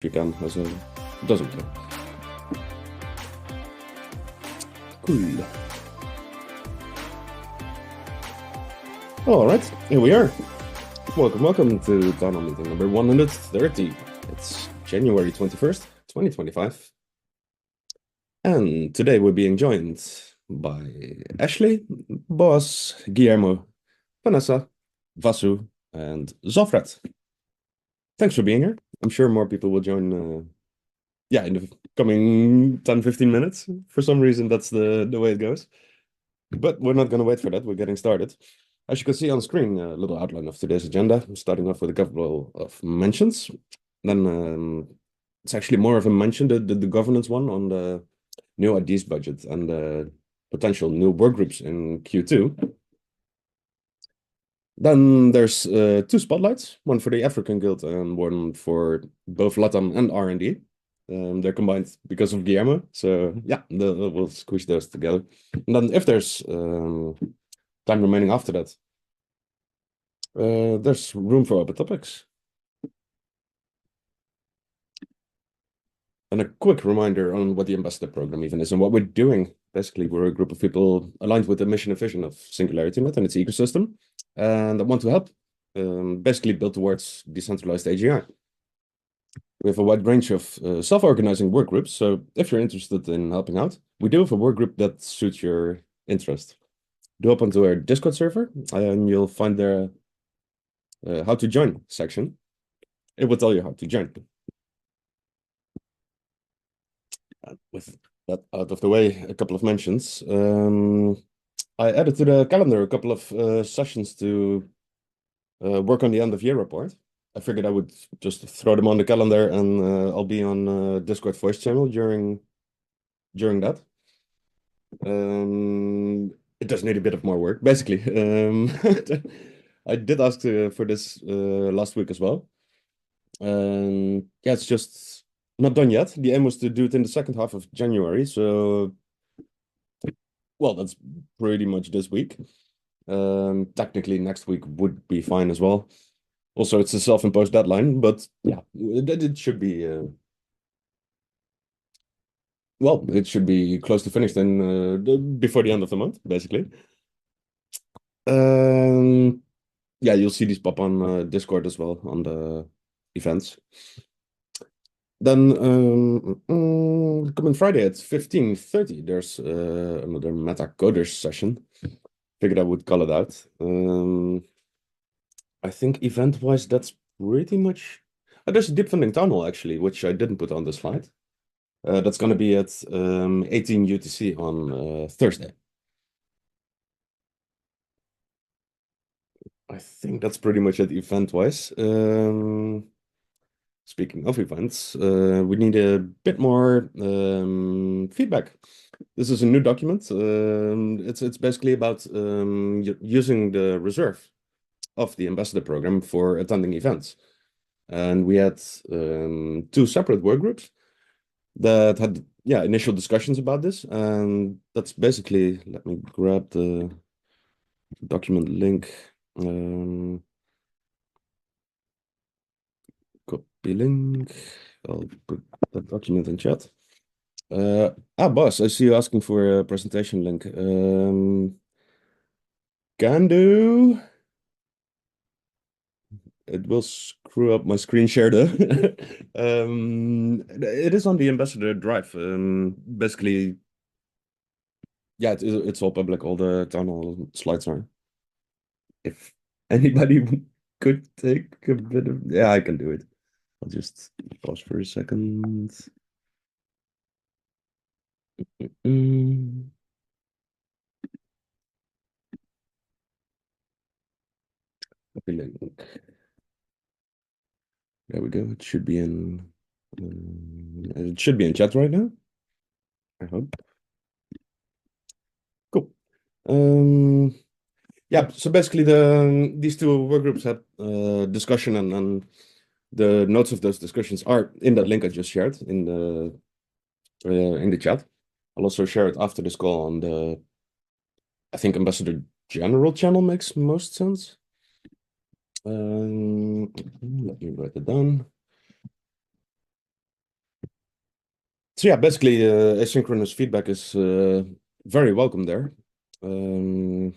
you can, also doesn't matter. Cool. All right, here we are. Welcome to Town Hall meeting number 130. It's January 21st, 2025. And today we're being joined by Ashley, Boaz, Guillermo, Vanessa, Vasu, and Zofred. Thanks for being here. I'm sure more people will join in the coming 10-15 minutes. For some reason, that's the way it goes. But we're not going to wait for that. We're getting started. As you can see on screen, a little outline of today's agenda. I'm starting off with a couple of mentions. Then it's actually more of a mention, the governance one on the new ideas budget and the potential new work groups in Q2. Then there's two spotlights, one for the African Guild and one for both LatAm and R&D. They're combined because of Guillermo, so yeah, we'll squish those together. And then if there's time remaining after that, there's room for other topics. And a quick reminder on what the ambassador program even is and what we're doing. Basically, we're a group of people aligned with the mission and vision of Singularity and its ecosystem, and that want to help basically build towards decentralized AGI. We have a wide range of self-organizing work groups, so if you're interested in helping out, we do have a work group that suits your interest. Do hop onto our Discord server, and you'll find there how to join section. It will tell you how to join. With that out of the way, a couple of mentions. I added to the calendar a couple of sessions to work on the end of year report. I figured I would just throw them on the calendar, and I'll be on Discord voice channel during that. It does need a bit of more work, basically. I did ask for this last week as well. Yeah, it's just not done yet. The aim was to do it in the second half of January, so well, that's pretty much this week. Technically, next week would be fine as well. Also, it's a self-imposed deadline, but yeah, it should be well, it should be close to finished then before the end of the month, basically. Yeah, you'll see these pop on Discord as well on the events. Then coming Friday at 15:30, there's another Meta Coders session. Figured I would call it out. I think event-wise, that's pretty much. There's a deep funding town hall actually, which I didn't put on the slide. That's going to be at 18 UTC on Thursday. I think that's pretty much it event-wise. Speaking of events, we need a bit more feedback. This is a new document. It's basically about using the reserve of the ambassador program for attending events. And we had two separate work groups that had initial discussions about this. And that's basically, let me grab the document link. Copy link. I'll put that document in chat. Boss, I see you asking for a presentation link. Can do. It will screw up my screen share though. It is on the ambassador drive. Basically, yeah, it's all public. All the town hall slides are. If anybody could take a bit of, yeah, I can do it. I'll just pause for a second. Copy link. There we go. It should be in. It should be in chat right now. I hope. Cool. Yeah. So basically, these two work groups had discussion, and the notes of those discussions are in that link I just shared in the chat. I'll also share it after this call on the. I think Ambassador General channel makes most sense. Let me write it down. So yeah, basically, asynchronous feedback is very welcome there. Um,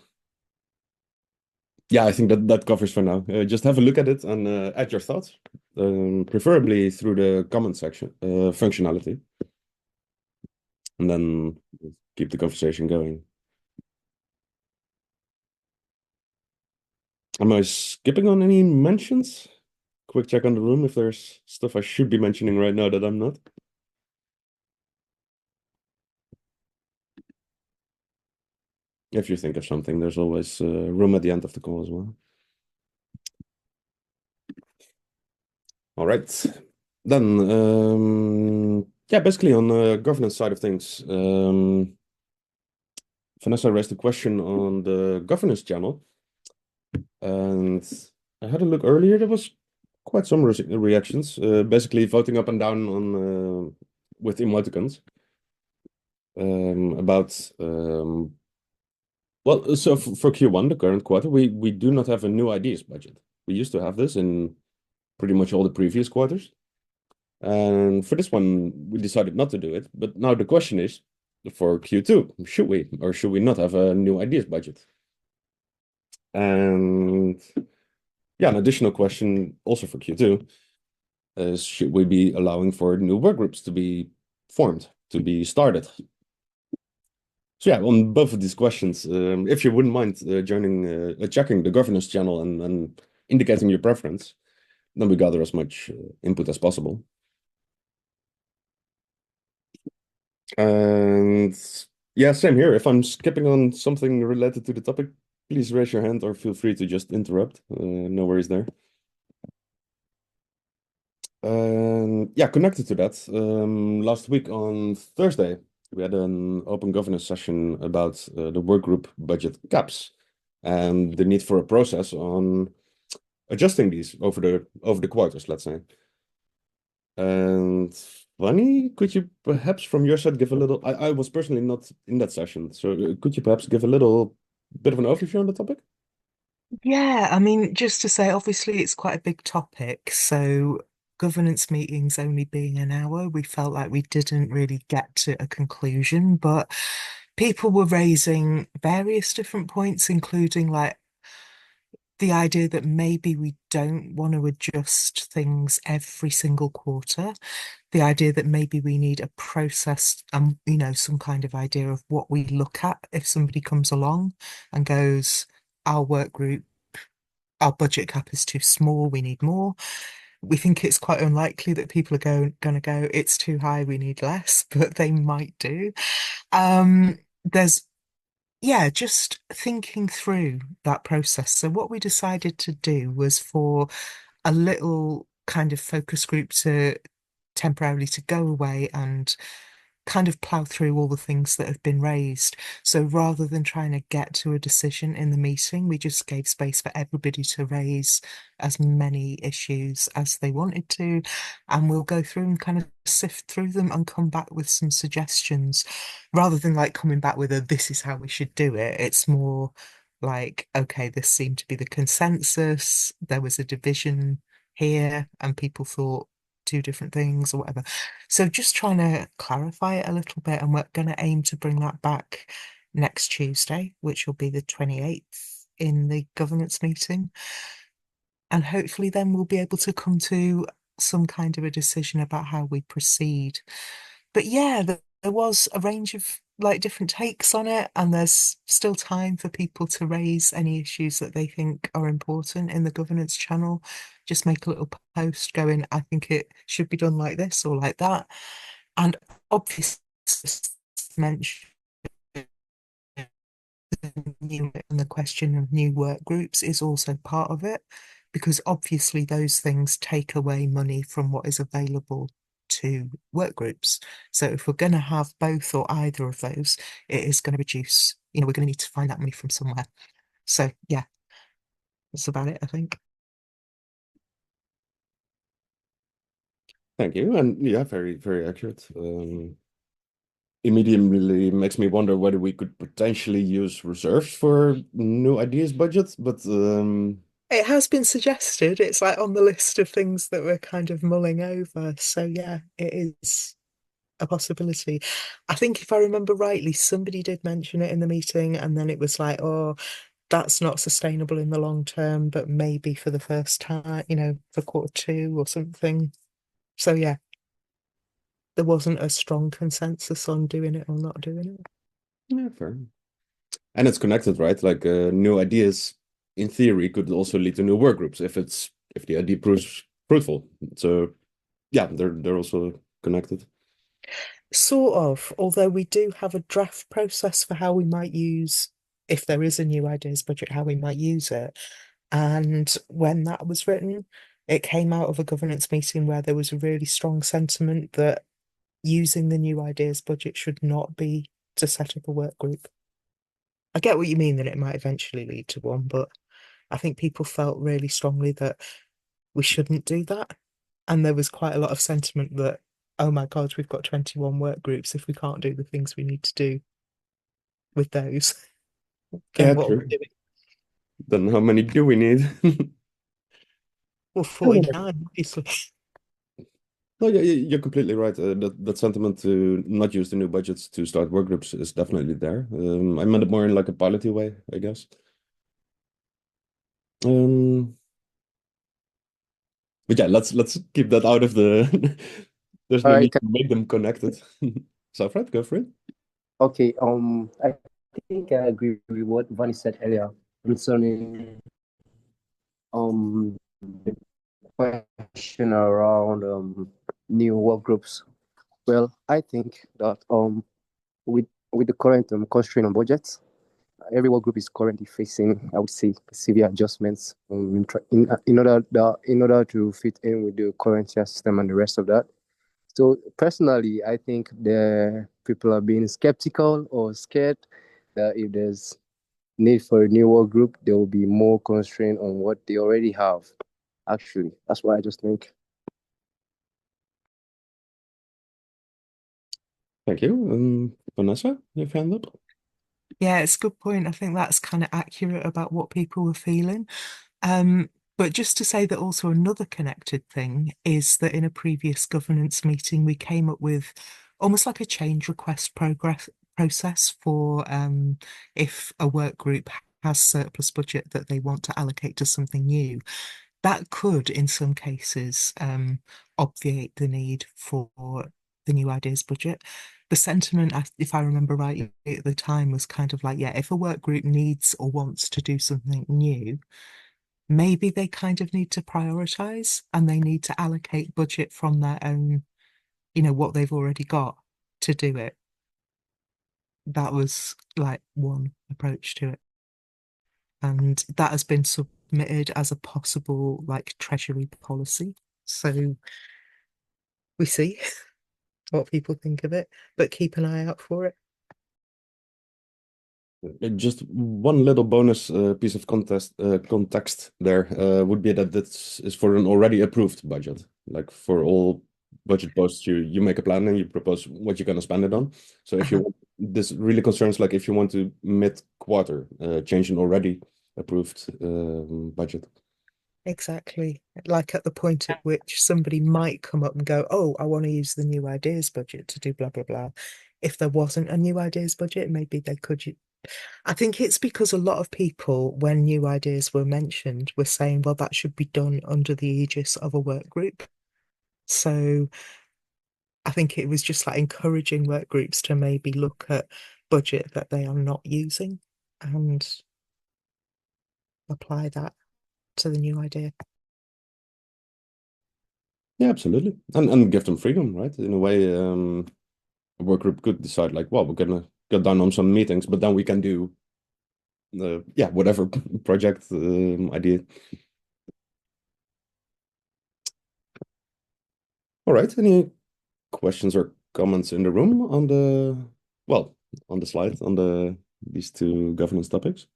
yeah, I think that covers for now. Just have a look at it and add your thoughts, preferably through the comment section functionality, and then keep the conversation going. Am I skipping on any mentions? Quick check on the room if there's stuff I should be mentioning right now that I'm not. If you think of something, there's always room at the end of the call as well. All right. Then, yeah, basically on the governance side of things, Vanessa raised a question on the governance channel, and I had a look earlier. There was quite some reactions, basically voting up and down on with emoticons about well, so for Q1, the current quarter, we do not have a new ideas budget. We used to have this in pretty much all the previous quarters. And for this one, we decided not to do it. But now the question is, for Q2, should we or should we not have a new ideas budget? And yeah, an additional question also for Q2 is, should we be allowing for new work groups to be formed, to be started? So yeah, on both of these questions, if you wouldn't mind checking the governance channel and indicating your preference, then we gather as much input as possible. And yeah, same here. If I'm skipping on something related to the topic, please raise your hand or feel free to just interrupt. No worries there. Yeah, connected to that, last week on Thursday, we had an open governance session about the workgroup budget caps and the need for a process on adjusting these over the quarters, let's say. And Vani, could you perhaps from your side give a little? I was personally not in that session, so could you perhaps give a little bit of an overview on the topic? Yeah, I mean, just to say, obviously, it's quite a big topic. So, governance meetings only being an hour, we felt like we didn't really get to a conclusion. But people were raising various different points, including like the idea that maybe we don't want to adjust things every single quarter. The idea that maybe we need a process, some kind of idea of what we look at if somebody comes along and goes, our work group our budget cap is too small, we need more. We think it's quite unlikely that people are going to go, it's too high, we need less, but they might do. There's, yeah, just thinking through that process. So, what we decided to do was for a little kind of focus group to temporarily to go away and kind of plow through all the things that have been raised. So rather than trying to get to a decision in the meeting, we just gave space for everybody to raise as many issues as they wanted to. And we'll go through and kind of sift through them and come back with some suggestions. Rather than like coming back with a this is how we should do it, it's more like, okay, this seemed to be the consensus. There was a division here, and people thought two different things or whatever. So just trying to clarify it a little bit, and we're going to aim to bring that back next Tuesday, which will be the 28th in the governance meeting. And hopefully then we'll be able to come to some kind of a decision about how we proceed. But yeah, there was a range of like different takes on it, and there's still time for people to raise any issues that they think are important in the governance channel. Just make a little post going, I think it should be done like this or like that. And obviously, mention new and the question of new work groups is also part of it, because obviously those things take away money from what is available to work groups. So if we're going to have both or either of those, it is going to reduce, we're going to need to find that money from somewhere. So yeah, that's about it, I think. Thank you. And yeah, very, very accurate. Immediately makes me wonder whether we could potentially use reserves for new ideas budget, but It has been suggested. It's like on the list of things that we're kind of mulling over. So yeah, it is a possibility. I think if I remember rightly, somebody did mention it in the meeting, and then it was like, oh, that's not sustainable in the long term, but maybe for the first time, for quarter 2 or something. So yeah, there wasn't a strong consensus on doing it or not doing it. Yeah, fair. And it's connected, right? Like new ideas, in theory, could also lead to new work groups if the idea proves fruitful. So yeah, they're also connected. Sort of, although we do have a draft process for how we might use, if there is a new ideas budget, how we might use it. And when that was written, it came out of a governance meeting where there was a really strong sentiment that using the new ideas budget should not be to set up a work group. I get what you mean that it might eventually lead to one, but I think people felt really strongly that we shouldn't do that. And there was quite a lot of sentiment that, oh my God, we've got 21 work groups. If we can't do the things we need to do with those, then Yeah, what are we true. doing? Then how many do we need? Well, Oh. 49, obviously. No, yeah, you're completely right. That sentiment to not use the new budgets to start work groups is definitely there. I meant it more in like a piloty way, I guess. Um, but yeah, let's keep that out of the. There's All no right. need to make them connected. So, Fred, go for it. Okay. I think I agree with what Vanny said earlier concerning the question around new work groups. Well, I think that with the current constraint on budgets, every work group is currently facing, I would say, severe adjustments in order to fit in with the current year system and the rest of that. So personally, I think the people are being skeptical or scared that if there's need for a new work group, there will be more constraint on what they already have. Actually, that's what I just think. Thank you. Vanessa, you have your hand up? Yeah, it's a good point. I think that's kind of accurate about what people were feeling. Um, but just to say that also another connected thing is that in a previous governance meeting, we came up with almost like a change request progress process for if a work group has surplus budget that they want to allocate to something new. That could, in some cases, obviate the need for the new ideas budget. The sentiment, if I remember rightly at the time, was kind of like, yeah, if a work group needs or wants to do something new, maybe they kind of need to prioritize and they need to allocate budget from their own, what they've already got to do it. That was like one approach to it. And that has been submitted as a possible like treasury policy. So we see what people think of it, but keep an eye out for it. Just one little bonus piece of context there would be that this is for an already approved budget. Like for all budget posts, you make a plan and you propose what you're going to spend it on. So if Uh-huh. you this really concerns like if you want to mid-quarter change an already approved budget. Exactly. Like at the point at which somebody might come up and go, oh, I want to use the new ideas budget to do blah, blah, blah. If there wasn't a new ideas budget, maybe they could. I think it's because a lot of people, when new ideas were mentioned, were saying, well, that should be done under the aegis of a work group. So I think it was just like encouraging work groups to maybe look at budget that they are not using and apply that to the new idea. Yeah, absolutely. And give them freedom, right? In a way, a work group could decide like, well, we're gonna get down on some meetings, but then we can do yeah, whatever project idea. All right. Any questions or comments in the room on well, on the slide on these two governance topics?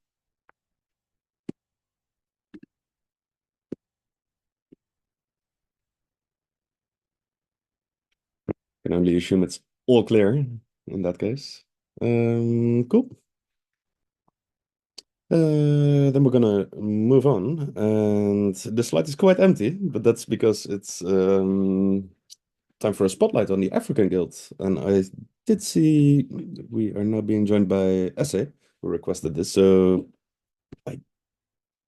Can only assume it's all clear in that case. Cool. Then we're gonna move on, and the slide is quite empty, but that's because it's time for a spotlight on the African Guild. And I did see we are now being joined by Essay, who requested this. So I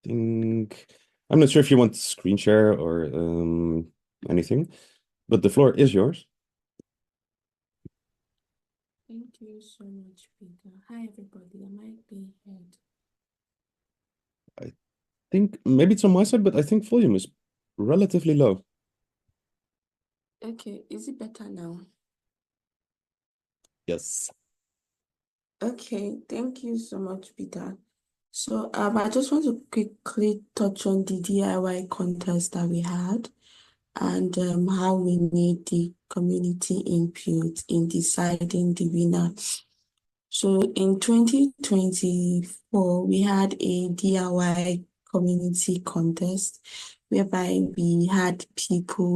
think I'm not sure if you want to screen share or anything, but the floor is yours. Thank you so much, Peter. Hi, everybody. Am I being heard? I think maybe it's on my side, but I think volume is relatively low. Okay, is it better now? Yes. Okay, thank you so much, Peter. So I just want to quickly touch on the DIY contest that we had and how we need the community input in deciding the winner. So in 2024, we had a DIY community contest whereby we had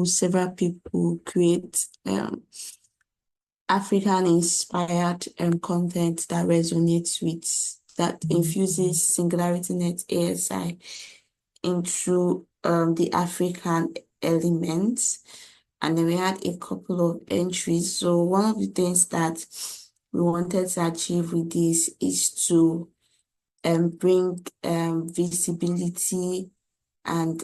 several people create African inspired content that resonates with, that infuses Singularity Net ASI into the African elements. And then we had a couple of entries. So one of the things that we wanted to achieve with this is to bring visibility and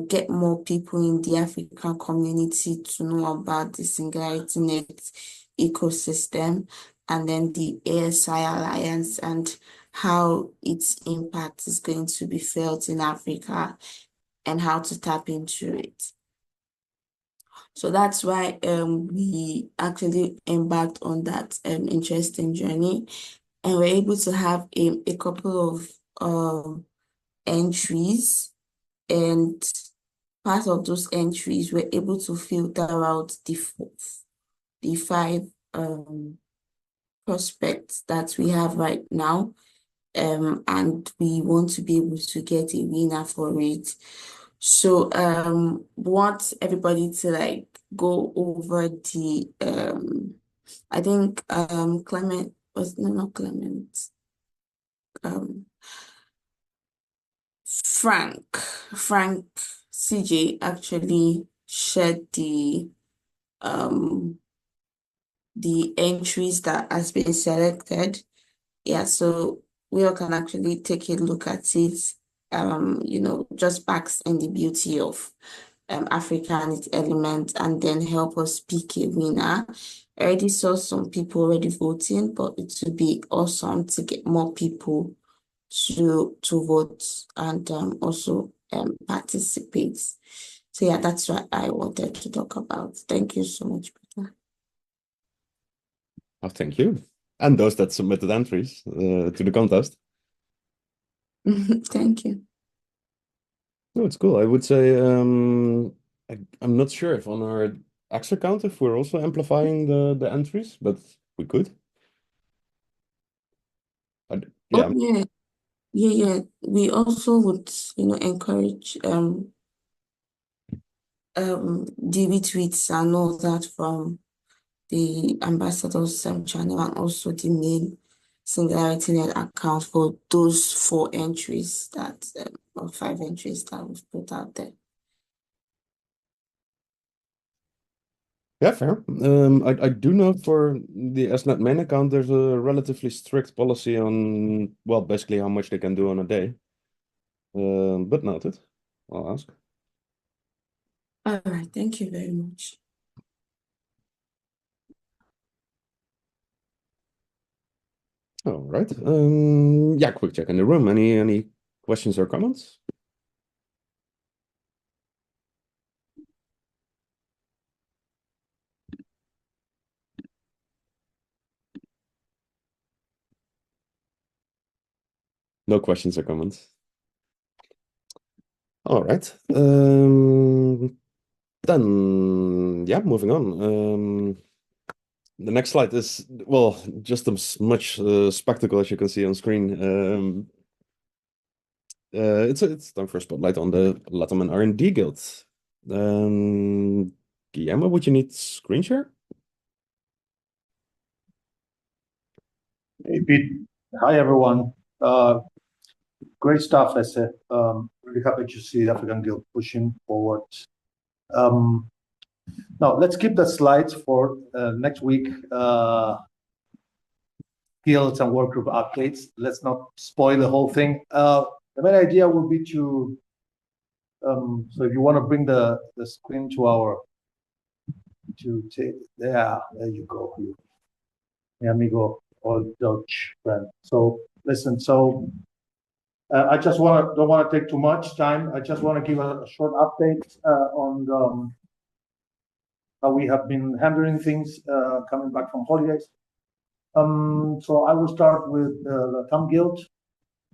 get more people in the African community to know about the Singularity Net ecosystem and then the ASI Alliance and how its impact is going to be felt in Africa and how to tap into it. So that's why we actually embarked on that interesting journey, and we're able to have a couple of entries, and part of those entries we're able to filter out the five prospects that we have right now, and we want to be able to get a winner for it. So want everybody to go over the I think Clement was not Clement. Frank CJ actually shared the entries that has been selected. Yeah, so we all can actually take a look at it. Just backs in the beauty of Africa and its element, and then help us pick a winner. I already saw some people already voting, but it would be awesome to get more people to vote and also participate. So yeah, that's what I wanted to talk about. Thank you so much, Peter. Oh, thank you. And those that submitted entries to the contest. Thank you. No, it's cool. I would say I'm not sure if on our X account if we're also amplifying the entries, but we could. Yeah. Oh, yeah. We also would, encourage DB tweets and all that from the ambassadors channel and also the main Singularity Net account for those 4 entries that or 5 entries that we've put out there. Yeah, fair. I do know for the SNet main account, there's a relatively strict policy on, well, basically how much they can do on a day. But noted. I'll ask. All right, thank you very much. All right. Yeah, quick check in the room. Any questions or comments? No questions or comments. All right. Then yeah, moving on. The next slide is, well, just as much spectacle as you can see on screen. It's time for a spotlight on the LatAm and R&D Guild. Guillermo, would you need screen share? Hey, Pete. Hi, everyone. Great stuff, I said. Really happy to see the African Guild pushing forward. Now, let's keep the slides for next week. Guilds and workgroup updates. Let's not spoil the whole thing. The main idea will be to, so if you want to bring the screen to take, there you go. Mi amigo, old Dutch friend. So listen, so I just don't want to take too much time. I just want to give a short update on how we have been handling things coming back from holidays. So I will start with the LatAm Guild.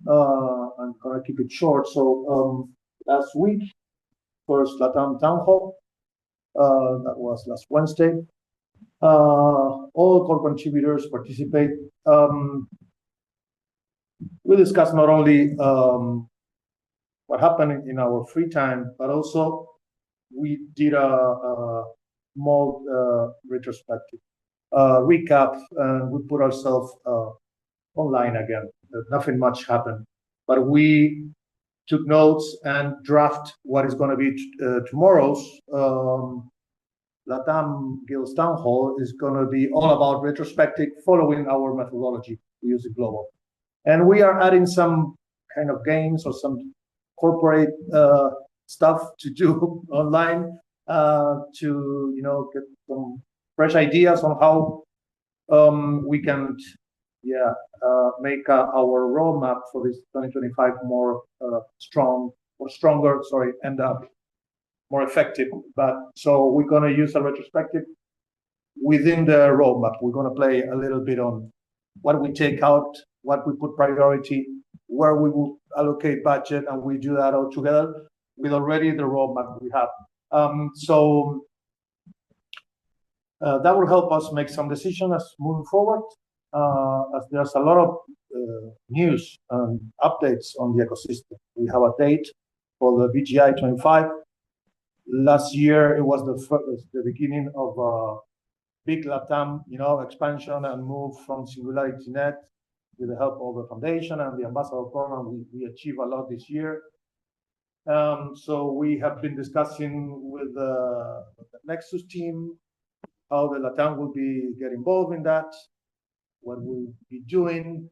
I'm gonna keep it short. So last week, first LatAm Town Hall, that was last Wednesday. All core contributors participate. We discussed not only what happened in our free time, but also we did a small retrospective recap, and we put ourselves online again. Nothing much happened, but we took notes and draft what is going to be tomorrow's LatAm Guild's Town Hall is going to be all about retrospective following our methodology. We use it global. And we are adding some kind of games or some corporate stuff to do online to get some fresh ideas on how we can make our roadmap for this 2025 more stronger, and more effective. But so we're going to use a retrospective within the roadmap. We're going to play a little bit on what we take out, what we put priority, where we will allocate budget, and we do that all together with already the roadmap we have. So that will help us make some decisions moving forward, as there's a lot of news and updates on the ecosystem. We have a date for the BGI 25. Last year, it was the beginning of a big LatAm, expansion and move from Singularity Net with the help of the foundation and the ambassador program. We achieved a lot this year. So we have been discussing with the Nexus team how the LatAm will get involved in that, what we'll be doing.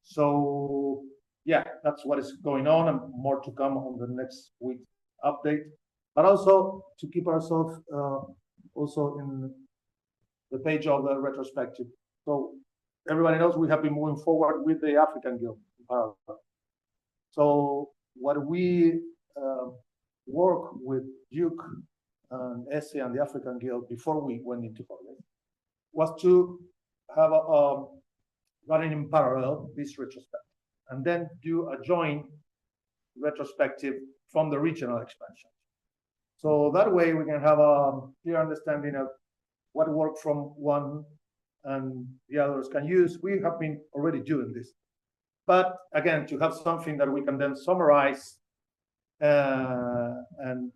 So yeah, that's what is going on, and more to come on the next week update. But also to keep ourselves also in the page of the retrospective. So everybody knows we have been moving forward with the African Guild in parallel. So what we work with Duke and Esse and the African Guild before we went into holiday was to have running in parallel this retrospective, and then do a joint retrospective from the regional expansion. So that way we can have a clear understanding of what worked from one and the others can use. We have been already doing this. But again, to have something that we can then summarize and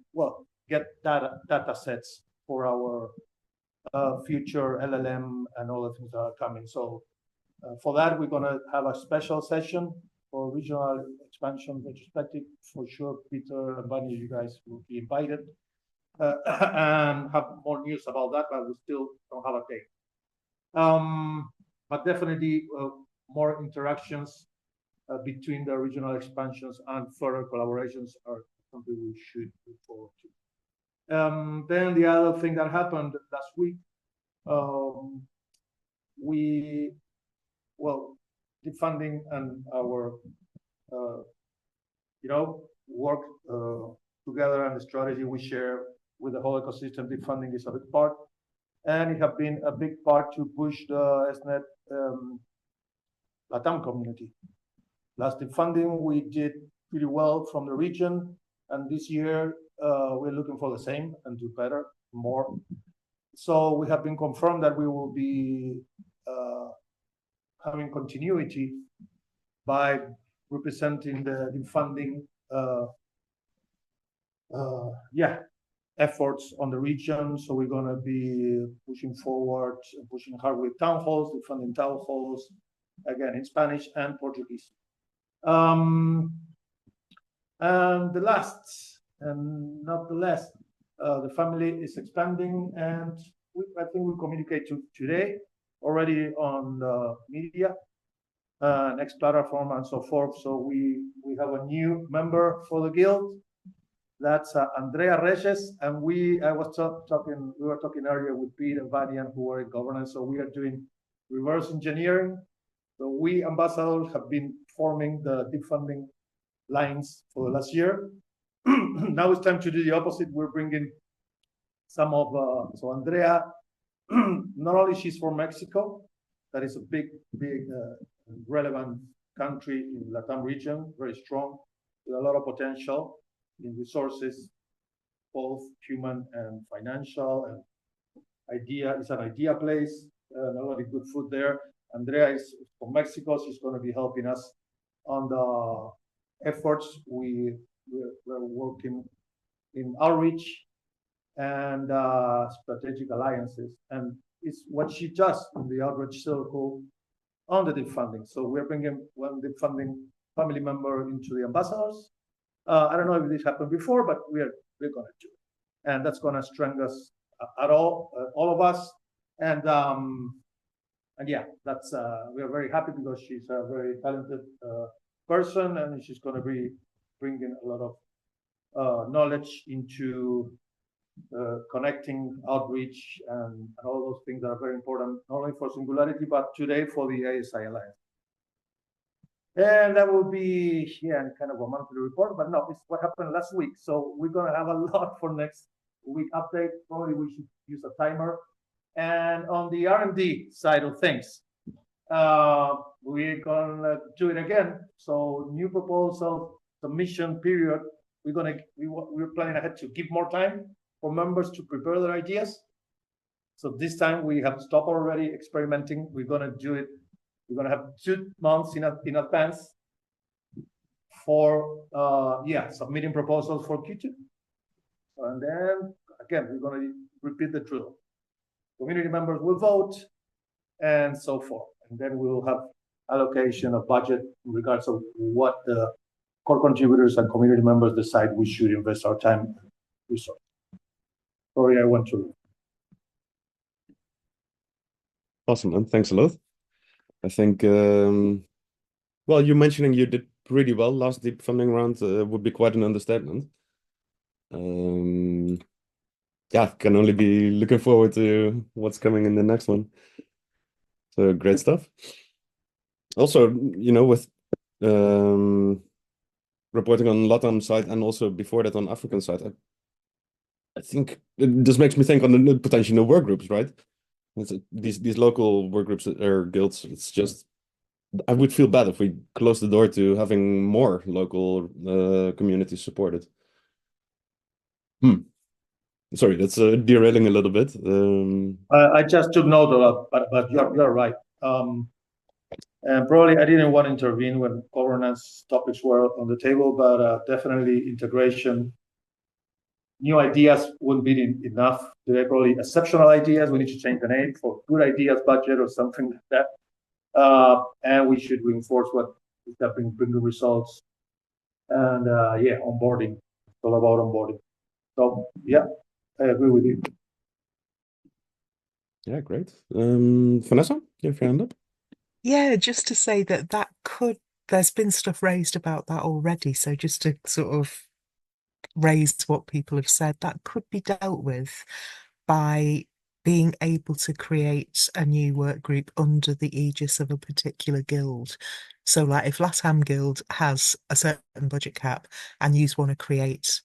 get data sets for our future LLM and all the things that are coming. So for that, we're going to have a special session for regional expansion retrospective. For sure, Peter and Bunny, you guys will be invited and have more news about that, but we still don't have a date. But definitely more interactions between the regional expansions and further collaborations are something we should look forward to. Then the other thing that happened last week, we did funding and our work together, and the strategy we share with the whole ecosystem. Deep funding is a big part, and it has been a big part to push the SNET LatAm community. Last deep funding, we did pretty well from the region, and this year we're looking for the same and do better, more. So we have been confirmed that we will be having continuity by representing the deep funding efforts on the region. So we're going to be pushing forward, pushing hard with town halls, deep funding town halls, again in Spanish and Portuguese. And the last, and not the last, The family is expanding, and I think we communicate today already on the media, next platform and so forth. So we have a new member for the guild. That's Andrea Reyes, and we were talking earlier with Pete and Vanian, who are in governance. So we are doing reverse engineering. So we ambassadors have been forming the deep funding lines for the last year. Now it's time to do the opposite. We're bringing some of so Andrea. Not only she's from Mexico, that is a big relevant country in LatAm region, very strong, with a lot of potential in resources, both human and financial, and it's an idea place, a lot of good food there. Andrea is from Mexico. She's going to be helping us on the efforts. We're working in outreach and strategic alliances, and it's what she does in the outreach circle on the deep funding. So we're bringing one deep funding family member into the ambassadors. I don't know if this happened before, but we're going to do it, and that's going to strengthen us at all of us. And yeah, that's we are very happy because she's a very talented person, and she's going to be bringing a lot of knowledge into connecting outreach and all those things that are very important, not only for Singularity, but today for the ASI Alliance. And that will be, kind of a monthly report, but no, it's what happened last week. So we're going to have a lot for next week update. Probably we should use a timer. And on the R&D side of things, we're going to do it again. So new proposal submission period. We're planning ahead to give more time for members to prepare their ideas. So this time we have stopped already experimenting. We're going to do it. We're going to have 2 months in advance for submitting proposals for Q2. And then again, we're going to repeat the drill. Community members will vote and so forth. And then we'll have allocation of budget in regards of what the core contributors and community members decide we should invest our time and resources. Sorry, I went to. Awesome, man. Thanks a lot. I think, well, you mentioning you did pretty well last deep funding round would be quite an understatement. Yeah, can only be looking forward to what's coming in the next one. So great stuff. Also, with reporting on LatAm side and also before that on African side, I think this makes me think on the potential new work groups, right? These local work groups or guilds, it's just I would feel bad if we close the door to having more local communities supported. Sorry, that's derailing a little bit. I just took note of that, but you're right. And probably I didn't want to intervene when governance topics were on the table, but definitely integration. New ideas wouldn't be enough. There are probably exceptional ideas. We need to change the name for good ideas budget or something like that. And we should reinforce what is bringing results. And onboarding. It's all about onboarding. So yeah, I agree with you. Yeah, great. Vanessa, you have your hand up? Yeah, just to say that there's been stuff raised about that already. So just to sort of raise what people have said, that could be dealt with by being able to create a new work group under the aegis of a particular guild. So like if LatAm Guild has a certain budget cap and you want to create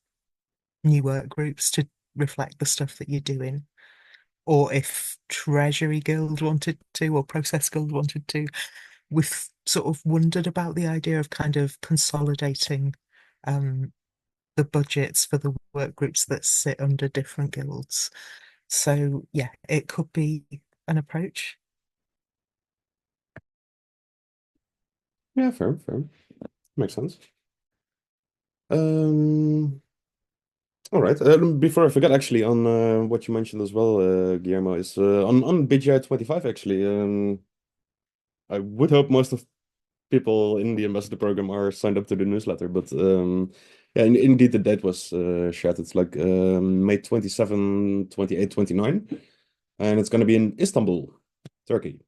new work groups to reflect the stuff that you're doing, or if Treasury Guild wanted to, or Process Guild wanted to, we've sort of wondered about the idea of kind of consolidating the budgets for the work groups that sit under different guilds. So yeah, it could be an approach. Yeah, fair. Makes sense. All right. Before I forget, actually, on what you mentioned as well, Guillermo, is on BGI 25. Actually, I would hope most of people in the ambassador program are signed up to the newsletter, but Yeah, indeed, the date was shared. It's like May 27, 28, 29. And it's going to be in Istanbul, Turkey.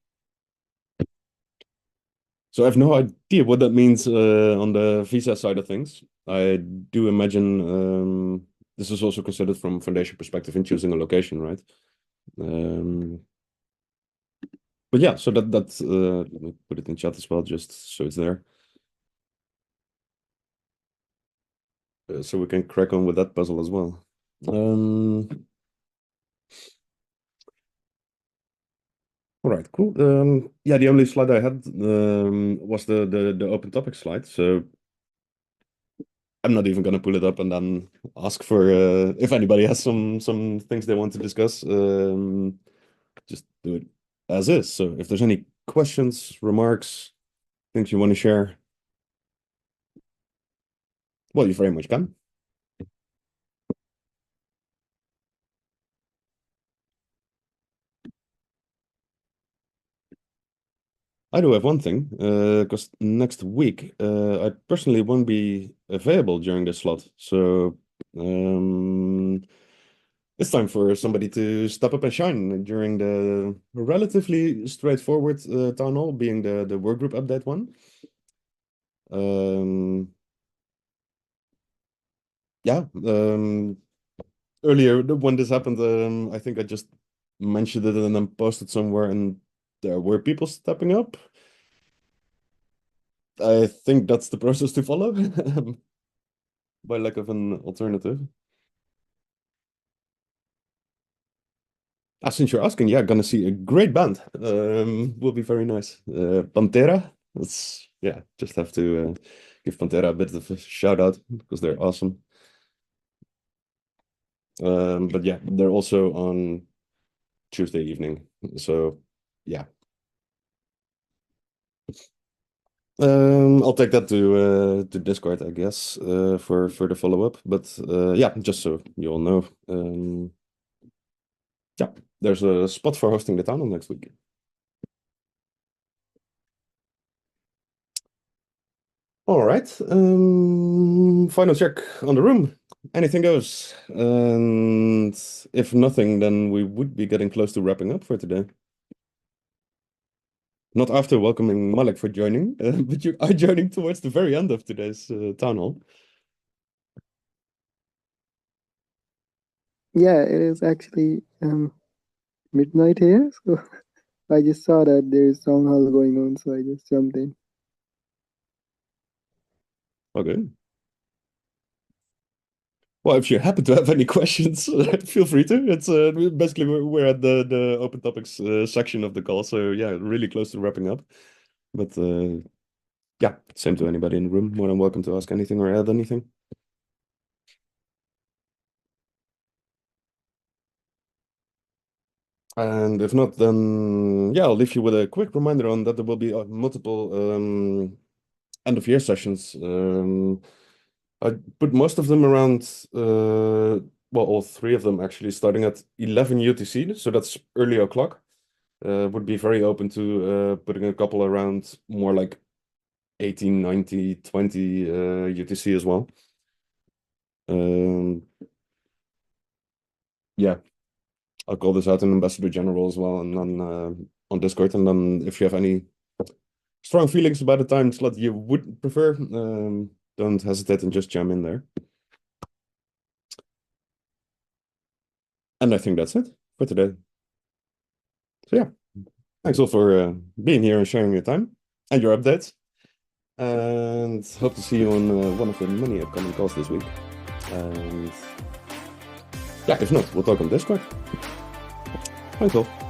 So I have no idea what that means on the visa side of things. I do imagine this is also considered from foundation perspective in choosing a location, right? But yeah, so let me put it in chat as well, just so it's there. So we can crack on with that puzzle as well. All right, cool. Yeah, the only slide I had was the open topic slide. So I'm not even gonna pull it up and then ask for if anybody has some things they want to discuss. Just do it as is. So if there's any questions, remarks, things you want to share, well, you very much can. I do have one thing, because next week I personally won't be available during this slot. So it's time for somebody to step up and shine during the relatively straightforward town hall, being the work group update one. Yeah, earlier when this happened, I think I just mentioned it and then posted somewhere, and there were people stepping up. I think that's the process to follow, by lack of an alternative. Since you're asking, yeah, gonna see a great band. Will be very nice. Pantera. That's yeah, just have to give Pantera a bit of a shout out because they're awesome. But yeah, they're also on Tuesday evening. So yeah. I'll take that to Discord, I guess, for the follow-up. But yeah, just so you all know. Yeah, there's a spot for hosting the town hall next week. All right. Final check on the room. Anything goes. And if nothing, then we would be getting close to wrapping up for today. Not after welcoming Malik for joining, but you are joining towards the very end of today's town hall. Yeah, it is actually midnight here, so I just saw that there is town hall going on, so I just jumped in. Okay. Well, if you happen to have any questions, feel free to. It's basically we're at the open topics section of the call, so yeah, really close to wrapping up. But yeah, same to anybody in the room. More than welcome to ask anything or add anything. And if not, then yeah, I'll leave you with a quick reminder on that there will be multiple end of year sessions. I put most of them around, well, all three of them actually starting at 11 UTC, so that's early o'clock. Would be very open to putting a couple around more like 18, 90, 20 UTC as well. Yeah, I'll call this out in Ambassador General as well, and then on Discord. And then if you have any strong feelings about the time slot you would prefer, don't hesitate and just jam in there. And I think that's it for today. So yeah, thanks all for being here and sharing your time and your updates. And hope to see you on one of the many upcoming calls this week. And yeah, if not, we'll talk on Discord. Thanks all.